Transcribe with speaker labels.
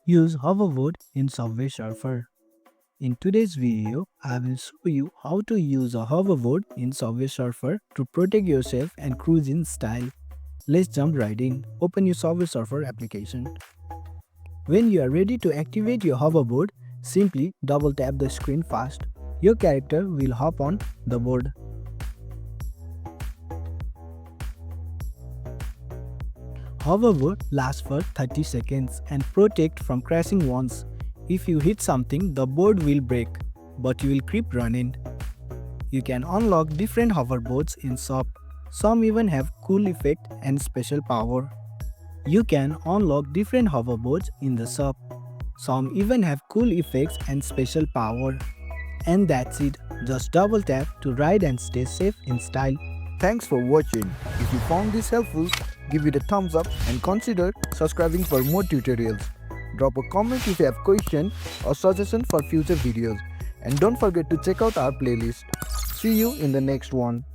Speaker 1: Use hoverboard in Subway Surfer. In today's video, I will show you how to use a hoverboard in Subway Surfer to protect yourself and cruise in style. Let's jump right in. Open your Subway Surfer application. When you are ready to activate your hoverboard, simply double tap the screen fast. Your character will hop on the board. Hoverboard lasts for 30 seconds and protect from crashing once. If you hit something, the board will break, but you will keep running. You can unlock different hoverboards in shop. Some even have cool effect and special power. You can unlock different hoverboards in the shop. Some even have cool effects and special power. And that's it. Just double tap to ride and stay safe in style.
Speaker 2: Thanks for watching. If you found this helpful, give it a thumbs up and consider subscribing for more tutorials. Drop a comment if you have questions or suggestions for future videos. And don't forget to check out our playlist. See you in the next one.